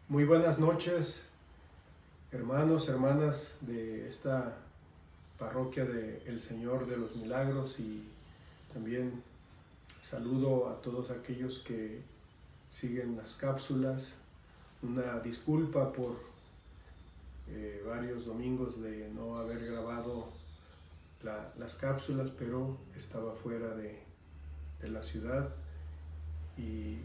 Muy buenas noches, hermanos, hermanas de esta parroquia de El Señor de los Milagros, y también saludo a todos aquellos que siguen las cápsulas. Una disculpa por varios domingos de no haber grabado las cápsulas, pero estaba fuera de la ciudad y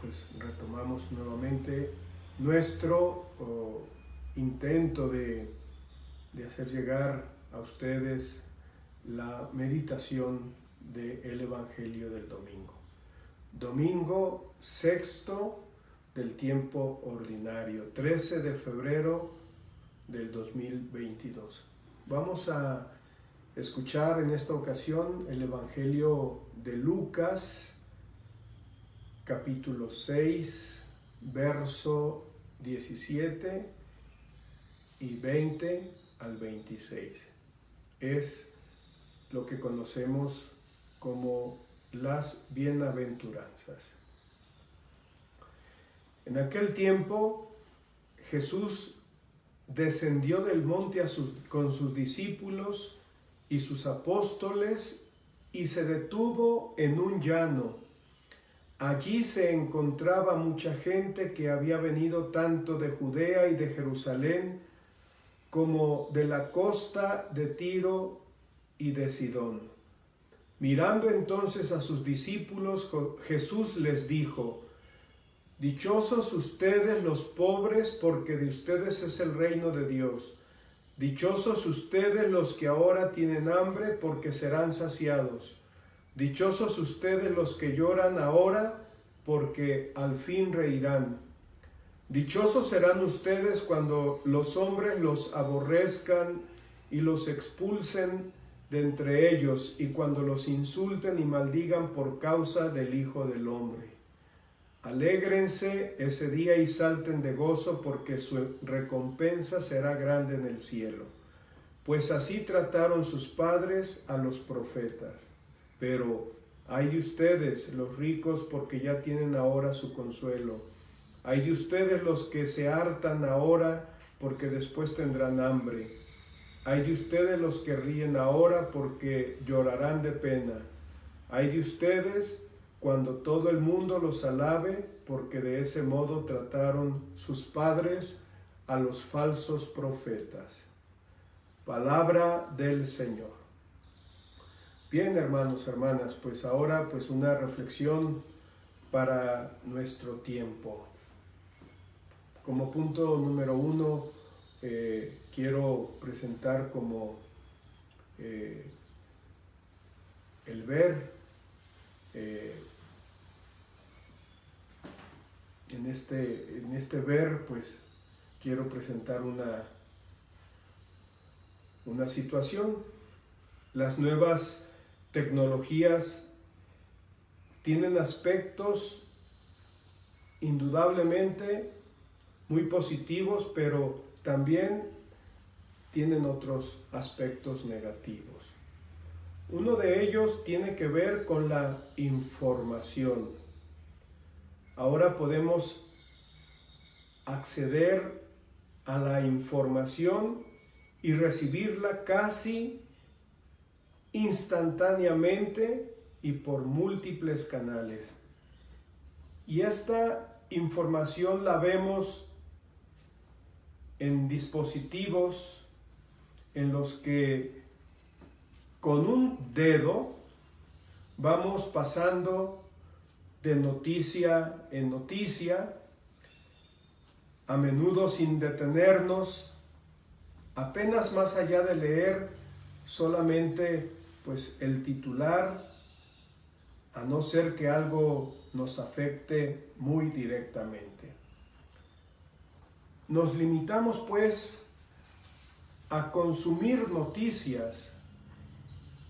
pues retomamos nuevamente nuestro intento de hacer llegar a ustedes la meditación del Evangelio del domingo. Domingo sexto del tiempo ordinario, 13 de febrero del 2022. Vamos a escuchar en esta ocasión el Evangelio de Lucas, capítulo 6, verso 17 y 20 al 26. Es lo que conocemos como las bienaventuranzas. En aquel tiempo, Jesús descendió del monte con sus discípulos y sus apóstoles y se detuvo en un llano. Allí se encontraba mucha gente que había venido tanto de Judea y de Jerusalén como de la costa de Tiro y de Sidón. Mirando entonces a sus discípulos, Jesús les dijo: Dichosos ustedes los pobres, porque de ustedes es el reino de Dios. Dichosos ustedes los que ahora tienen hambre, porque serán saciados. Dichosos ustedes los que lloran ahora, porque al fin reirán. Dichosos serán ustedes cuando los hombres los aborrezcan y los expulsen de entre ellos, y cuando los insulten y maldigan por causa del Hijo del Hombre. Alégrense ese día y salten de gozo, porque su recompensa será grande en el cielo. Pues así trataron sus padres a los profetas. Pero ay de ustedes, los ricos, porque ya tienen ahora su consuelo. Ay de ustedes los que se hartan ahora, porque después tendrán hambre. Ay de ustedes los que ríen ahora, porque llorarán de pena. Ay de ustedes cuando todo el mundo los alabe, porque de ese modo trataron sus padres a los falsos profetas. Palabra del Señor. Bien, hermanos, hermanas, pues ahora una reflexión para nuestro tiempo. Como punto número 1, quiero presentar como el ver. En este ver, pues quiero presentar una situación. Las nuevas tecnologías tienen aspectos indudablemente muy positivos, pero también tienen otros aspectos negativos. Uno de ellos tiene que ver con la información. Ahora podemos acceder a la información y recibirla casi instantáneamente y por múltiples canales. Y esta información la vemos en dispositivos en los que con un dedo vamos pasando de noticia en noticia, a menudo sin detenernos, apenas más allá de leer solamente el titular, a no ser que algo nos afecte muy directamente. Nos limitamos a consumir noticias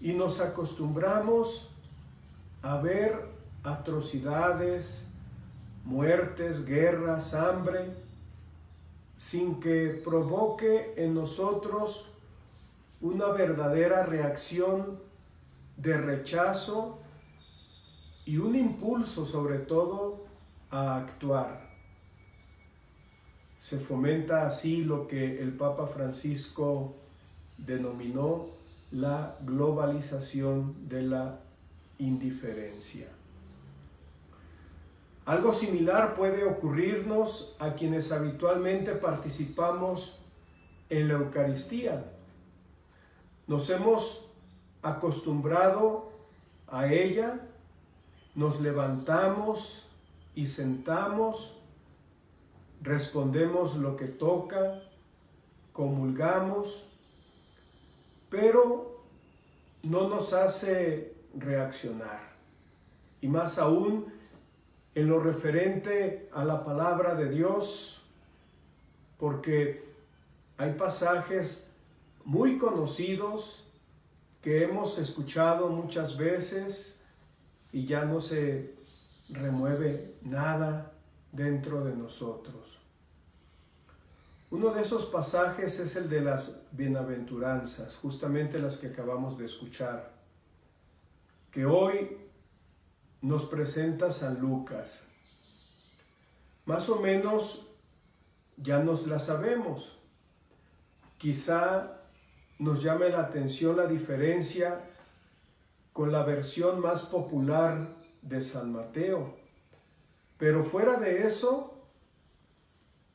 y nos acostumbramos a ver atrocidades, muertes, guerras, hambre, sin que provoque en nosotros una verdadera reacción de rechazo y un impulso sobre todo a actuar. se fomenta así lo que el Papa Francisco denominó la globalización de la indiferencia. Algo similar puede ocurrirnos a quienes habitualmente participamos en la Eucaristía. Nos hemos acostumbrado a ella, nos levantamos y sentamos, respondemos lo que toca, comulgamos, pero no nos hace reaccionar. Y más aún en lo referente a la palabra de Dios, porque hay pasajes muy conocidos que hemos escuchado muchas veces y ya no se remueve nada dentro de nosotros. Uno de esos pasajes es el de las bienaventuranzas, justamente las que acabamos de escuchar, que hoy nos presenta San Lucas. Más o menos ya nos la sabemos. Quizá nos llame la atención la diferencia con la versión más popular de San Mateo. Pero fuera de eso,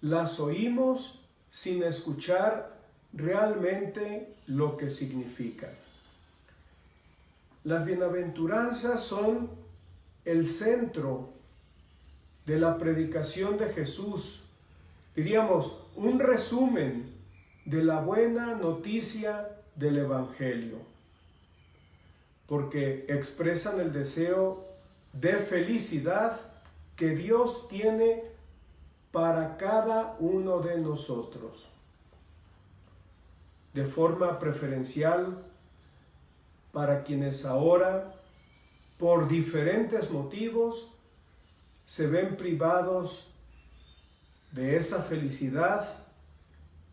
las oímos sin escuchar realmente lo que significan. Las bienaventuranzas son el centro de la predicación de Jesús. Diríamos, un resumen de la buena noticia del Evangelio, porque expresan el deseo de felicidad que Dios tiene para cada uno de nosotros. De forma preferencial, para quienes ahora, por diferentes motivos, se ven privados de esa felicidad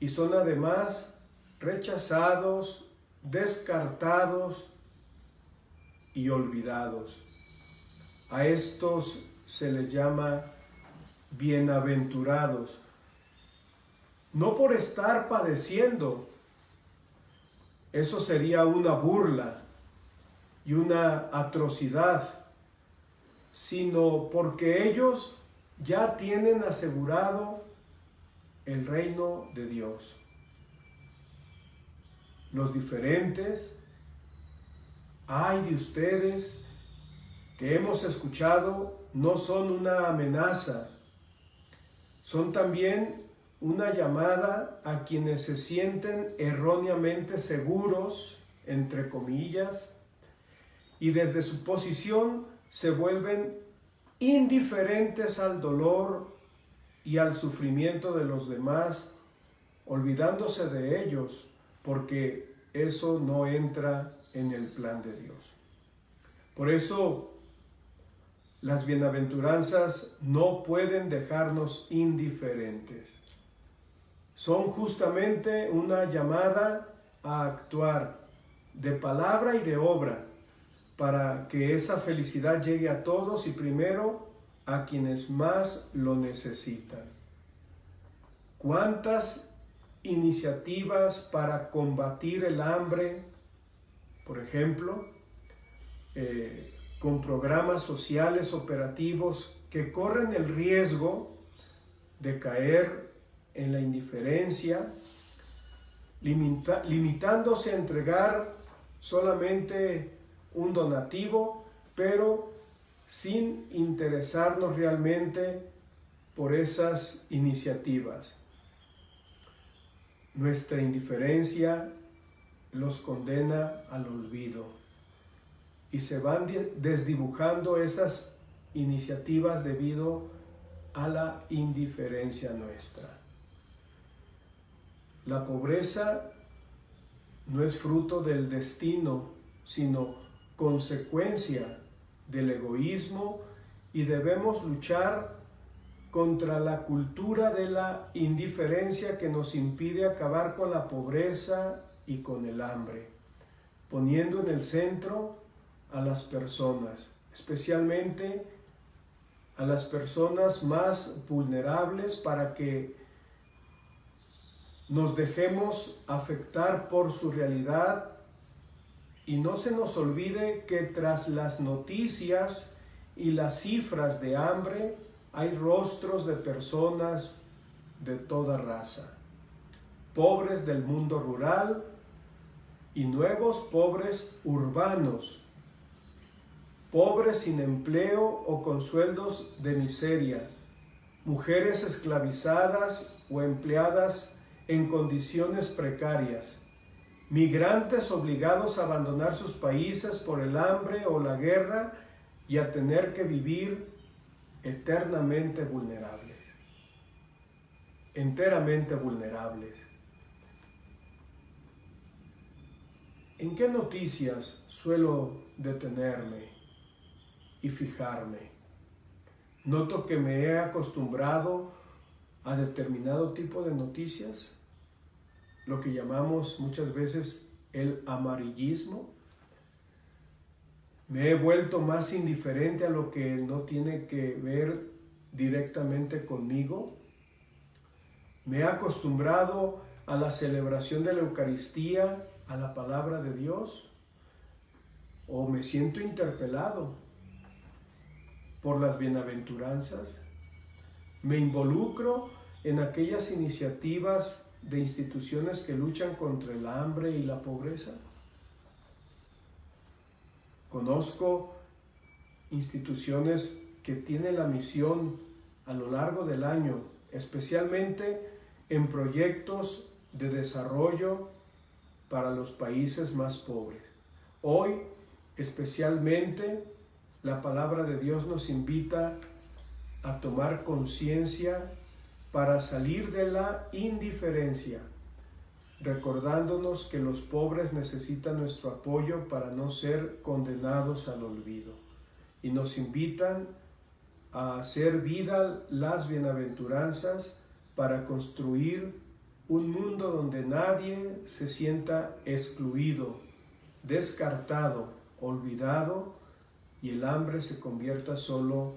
y son además rechazados, descartados y olvidados. A estos se les llama bienaventurados, no por estar padeciendo, eso sería una burla y una atrocidad, sino porque ellos ya tienen asegurado el reino de Dios. Los diferentes, ay de ustedes, que hemos escuchado, no son una amenaza, son también una llamada a quienes se sienten erróneamente seguros, entre comillas, y desde su posición se vuelven indiferentes al dolor y al sufrimiento de los demás, olvidándose de ellos, porque eso no entra en el plan de Dios. Por eso, las bienaventuranzas no pueden dejarnos indiferentes. Son justamente una llamada a actuar de palabra y de obra para que esa felicidad llegue a todos y primero a quienes más lo necesitan. ¿Cuántas iniciativas para combatir el hambre, por ejemplo, con programas sociales operativos que corren el riesgo de caer en la indiferencia, limitándose a entregar solamente un donativo, pero sin interesarnos realmente por esas iniciativas? Nuestra indiferencia los condena al olvido y se van desdibujando esas iniciativas debido a la indiferencia nuestra. La pobreza no es fruto del destino, sino consecuencia del egoísmo, y debemos luchar contra la cultura de la indiferencia que nos impide acabar con la pobreza y con el hambre, poniendo en el centro a las personas, especialmente a las personas más vulnerables, para que nos dejemos afectar por su realidad y no se nos olvide que tras las noticias y las cifras de hambre hay rostros de personas de toda raza, pobres del mundo rural y nuevos pobres urbanos, pobres sin empleo o con sueldos de miseria, mujeres esclavizadas o empleadas en condiciones precarias, migrantes obligados a abandonar sus países por el hambre o la guerra y a tener que vivir eternamente vulnerables, enteramente vulnerables. ¿En qué noticias suelo detenerme y fijarme? Noto que me he acostumbrado a determinado tipo de noticias, lo que llamamos muchas veces el amarillismo. Me he vuelto más indiferente a lo que no tiene que ver directamente conmigo. Me he acostumbrado a la celebración de la Eucaristía, a la palabra de Dios, o me siento interpelado por las bienaventuranzas. Me involucro en aquellas iniciativas de instituciones que luchan contra el hambre y la pobreza. Conozco instituciones que tienen la misión a lo largo del año, especialmente en proyectos de desarrollo para los países más pobres. Hoy, especialmente, la palabra de Dios nos invita a tomar conciencia para salir de la indiferencia, recordándonos que los pobres necesitan nuestro apoyo para no ser condenados al olvido. Y nos invitan a hacer vida las bienaventuranzas para construir un mundo donde nadie se sienta excluido, descartado, olvidado, y el hambre se convierta solo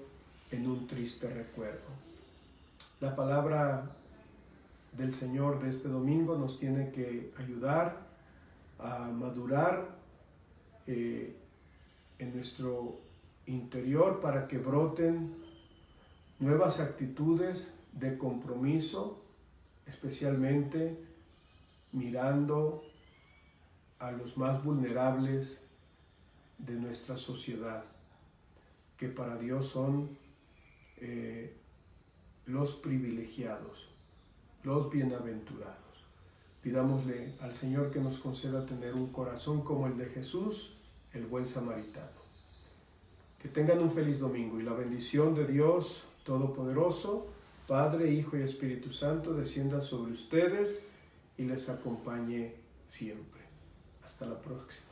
en un triste recuerdo. La palabra del Señor de este domingo nos tiene que ayudar a madurar en nuestro interior para que broten nuevas actitudes de compromiso, especialmente mirando a los más vulnerables de nuestra sociedad, que para Dios son los privilegiados, los bienaventurados. Pidámosle al Señor que nos conceda tener un corazón como el de Jesús, el buen samaritano. Que tengan un feliz domingo y la bendición de Dios Todopoderoso, Padre, Hijo y Espíritu Santo, descienda sobre ustedes y les acompañe siempre. Hasta la próxima.